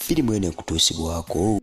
firimu eno ekutuusibwako.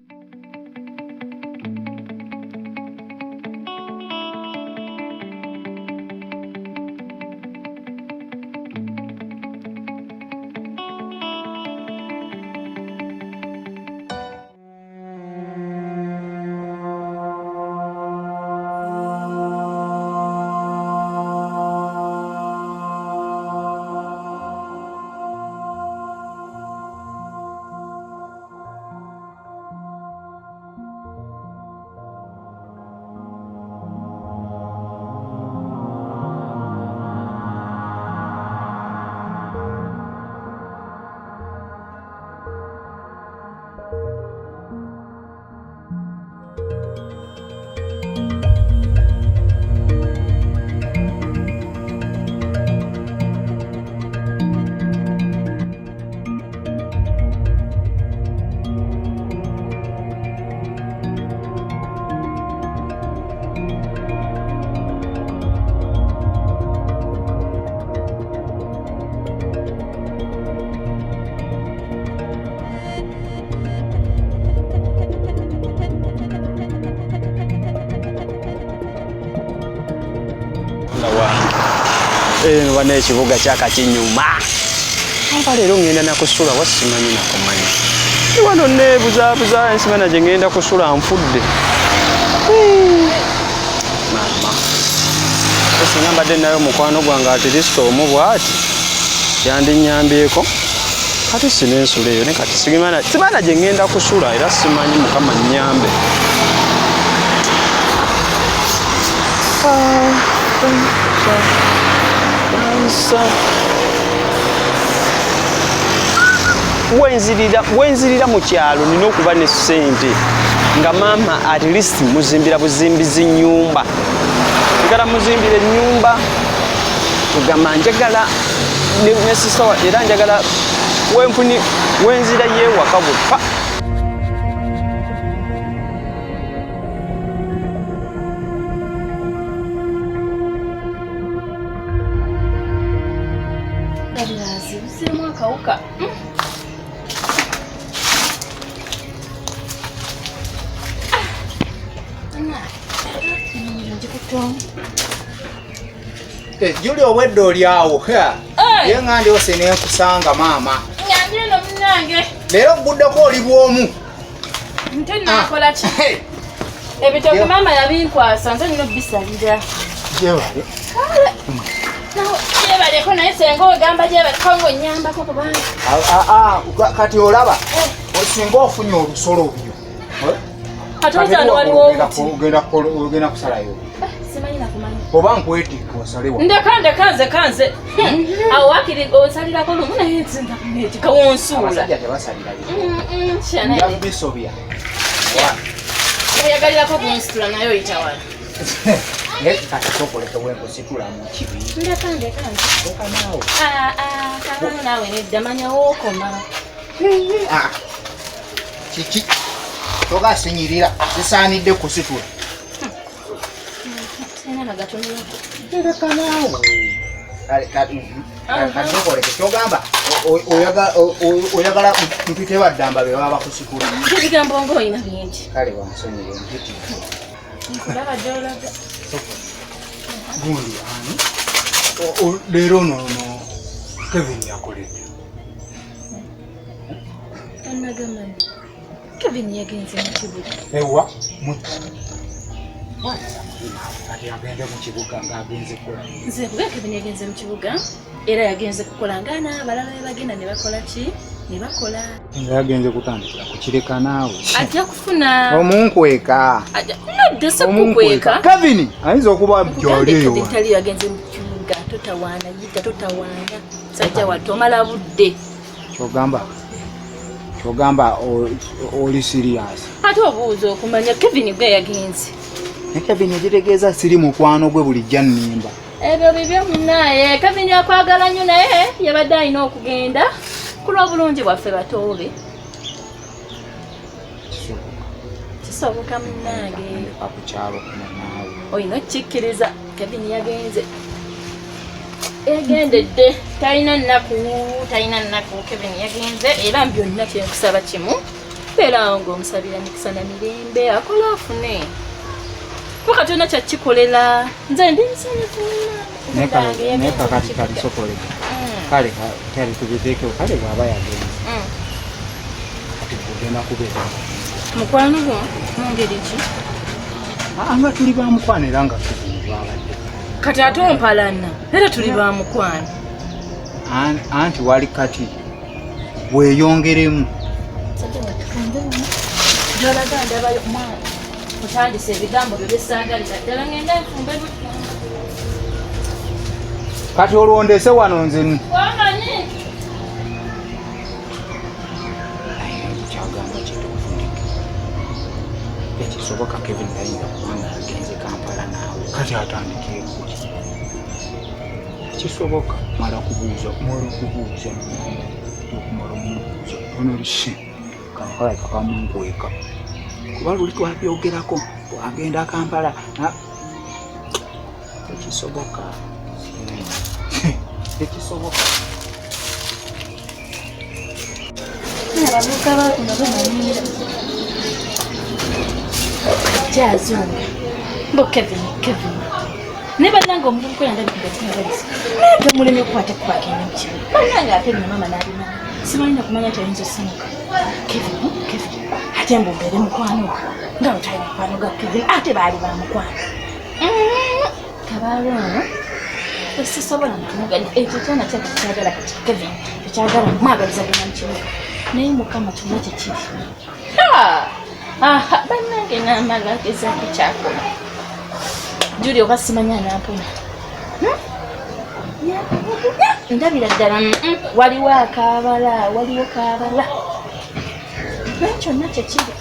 Wana ekibuga kyakakinyuma. Amba leero ngenda nakusula wasimanyi nakumanyi. Wano nebuzabuza ensimana gye ngenda kusula nfudde. Mama. Ese mbadde nayo mukwano gwange ati listo omu bw'ati. Yandinyambyeko. Kati sinensula eyo ne kati simana gye ngenda kusula era simanyi Mukama nnyambe. Wenzirira mu kyalo nina okuba ne ssente nga mama at least muzimbira buzimbizi nnyumba. Njagala muzimbira ennyumba tugamba njagala ne sisawa era njagala wenzira yeewaka buppa. Juli obwedde oli awo ye nga ndi osene nkusanga mama. Nyamira no munange. Leero guddeko oli bwomu. Nte nakola ki? Ebitoki mama yabinkwasa nze nino bisalira. Jebale. Jebaleko naye senga ogamba jebaleko ngo nyambako kubanga. Kati olaba singa ofunye olusolo obyo. Atoza waliwo ogenda kusalayo. Simanyi nakumanyi. Oba nkwetikka osalewa. Ndeka kanze. Awo wakiri osalirako lumu naye nzinda kuneetika wonsula. Abasajja tebasalirayo. Shana. Yabisobya. Oyagalirako kunsitula naye oyita wala. Kati sokoleka wenkusitula mu kibi. Ndeka. Oka naawe. Kakano naawe nedda manya wookoma. Kiki. Toga sinyirira zisaanidde kusitula. Sena nagatonera. Ndeka naawe. Kati sokoleka kyogamba oyagala mpite baddamba be baba kusitula. Ebigambo ng'olina bingi. Kale bamusonyere mpiti. Nkulaba gy'olaga. Gundi ani? Leero no Kevin yakoledde. Kanagamanyi. Kevin yagenze mu kibuga. Ewa mutu. Kati agende mu kibuga ng'agenze kukola. Nze kuba Kevin yagenze mu kibuga era yagenze kukola ngana abalala be bagenda ne bakola ki? Ne bakola. Nga yagenze kutandikira kukireka naawe. Ajja kufuna. Omunkweka. Nadde se kukweka. Kevin ayinza okuba gy'oli eyo. Kevin tali yagenze mu kibuga totawaana yita totawaana. Sajja watomala budde. Kyogamba oli serious. Ate obuuza okumanya Kevin gwe yagenze. Ne Kevin yagitegeeza siri mukwano gwe bulijja nnimba. Ebyo bibyo munnaye Kevin akwagala nnyo naye yabadde alina okugenda kulwa bulungi bwaffe batoobe. Kisoboka munnange. Akukyalo kuno naawe. Oyina okikkiriza Kevin yagenze. Yagendedde talina nnaku Kevin yagenze era byonna kyenkusaba kimu beera ng'omusabira mikisa na mirembe akola afune kuba katonda kyakikolera nze ndi musanyufu naye kakati kalisokoleka kale kale tubiteekewo kale bw'aba yagenze kati kugenda kubeera mukwano gwo mungeri ki nga tuli bamukwano era nga tubadde kati ate ompalana era tuli bamukwano anti wali kati weeyongeremu gyolaga ndabayo omwana mutandise ebigambo byo byesaagalira ddala ngenda nfumbe kati olwondese wano nze wamanyi kyagamba kitofundike ekisoboka Kevin tayinza kubanga agenze Kampala naawe kati atandikeeko kisoboka mala kubuuza okumala omubuuza onolishe Kampala kakamunkweka kuba luli twabyogerako wagenda Kampala ekisoboka ekisoboka abavubuka bakuno bamanyira kyazunga mbo Kevin ne bannanga omuvubuka oyo ndabikugatiabalisa naye muleme okukwata kubagenda mu kibuga bannanga ate nina mama n'alina sibalina kumanya nti ayinza osamuka Kevin ate mbu mbeere mukwano nga butali mukwano ga Kevin ate baali ba mukwano kabaalo ono esisobola ntumuganya ekyo kyana kyakyakyagala kati Kevin tekyagala mwagaliza gena mu kibuga naye mukama kyonna kyekiri bannange n'amala gezaako kyakola Juli oba simanya anampona ndabira ddala waliwo kaabala naye kyonna kyekiri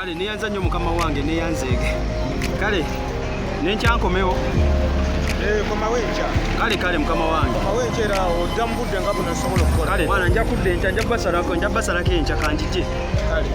kale neyanza nnyo mukama wange neyanzeege kale nenkyankomewo komawenca kale mukama wange komawenca era odda mu budde nga buno osobola okukola kale mwana nja kudda enkya nja basalako enkya kanjije kale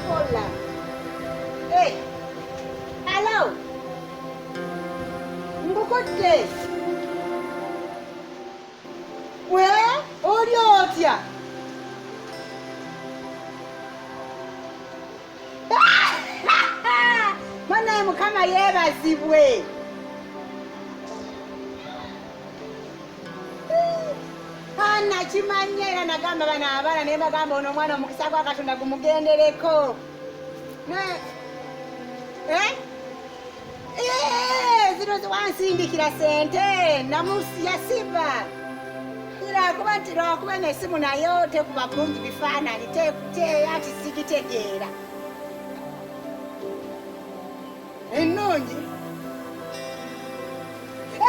Hola. Hey. Hello. Ngoko Budde. We oli otya? Mwana Mukama yeebazibwe. Ana kimanye era nagamba bano abaana naye bagamba ono omwana omukisa gwa Katonda gumugendereko. Zino ziwansindikira sente namusi yasiba. Kuba nti lwakuba n'essimu nayo tekuba bulungi bifaananyi ati sigitegeera. Ennungi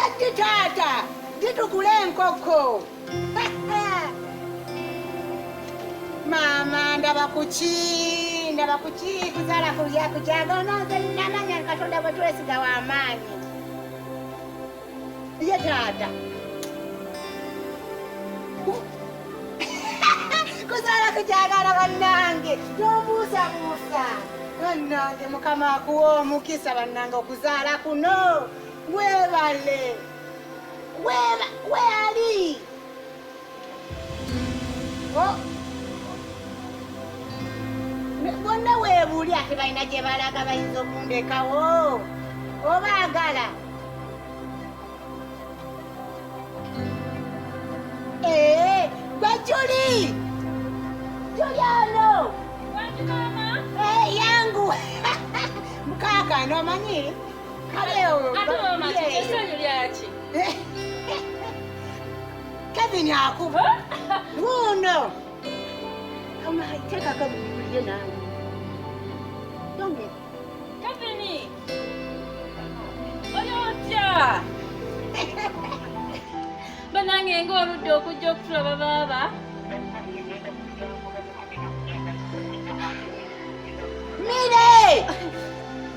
eddi taata ditukula enkoko. Maama ndaba kuki kuzaala kulya kujaga nonze namanya Katonda bwe twesiga w'amaanyi. Ye taata kuzaala kujagala bannange n'obuusabuusa. Bannange Mukama akuwa omukisa bannange okuzaala kuno. Weebale weali bonna weebuuli ate balina gye balaga bayinza okundekawo obaagala. Gwe Juli ano yangu mukaka nomanyi Kevin akuba guno tekako buulire nange donge Kevin oyotya banange ng'oludde okujja okutulaba baaba. Mire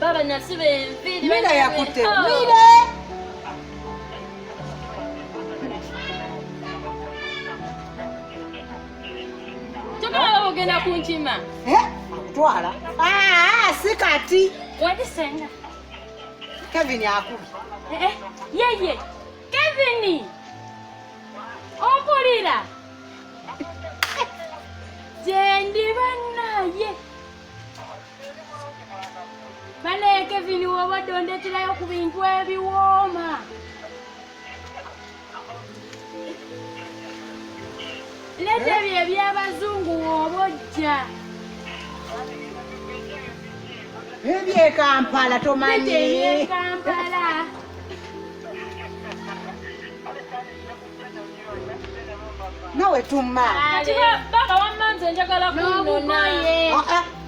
Baba nasiba enviiri. Mire yakutte Mire tokala ogenda kunkima akutwala si kati. wadisenga Kevin akubi yeye Kevin ompulira gyendi bannaye bane Kevin wobadde ondeterayo ku bintu ebiwooma. Leta ebyo eby'abazungu w'obojja. Ebye Kampala tomanyi. Ebye Kampala. Nawe tumma. Kati baba wamma nze njagala kunona.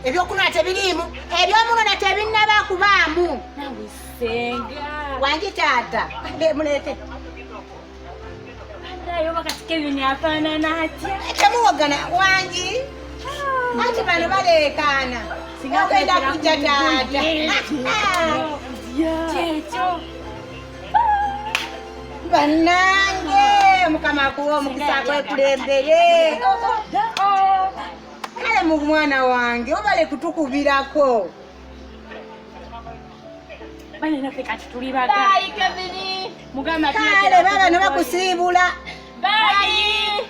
Ebyokunona tebiriimu. Ebyomunona tebinnaba kubaamu. Nawe senga. Wangi taata. Mulete. Ndayo bakati Kevin afaanana atya. Temuwogana wangi. Ati bano baleekaana. Ogenda kujja taata. Kyekyo. Bannange Mukama akuwa omukisa gwekulembere. Kale mu mwana wange obale kutukubirako. Bale naffe kati tuli baga. Bye Kevin. Mugamba kale baba ne bakusiibula. Bye.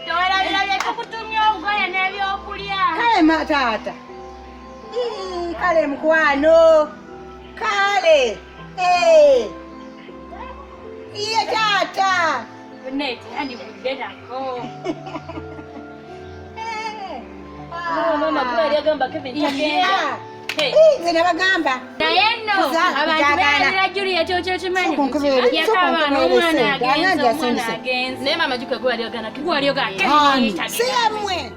Tewalabira tukutumya obugoye n'ebyokulya. Kale taata. Kale mukwano. Kale. Iye taata. Neti ani kudetako. Mama kweli agamba Kevin tagenda. Nze nabagamba. Naye nno abantu balira Juliet ekyokimanyi. Yakaba n'omwana agenze. Naye mama Juka gwe ali ogana Kevin. Si yamwe.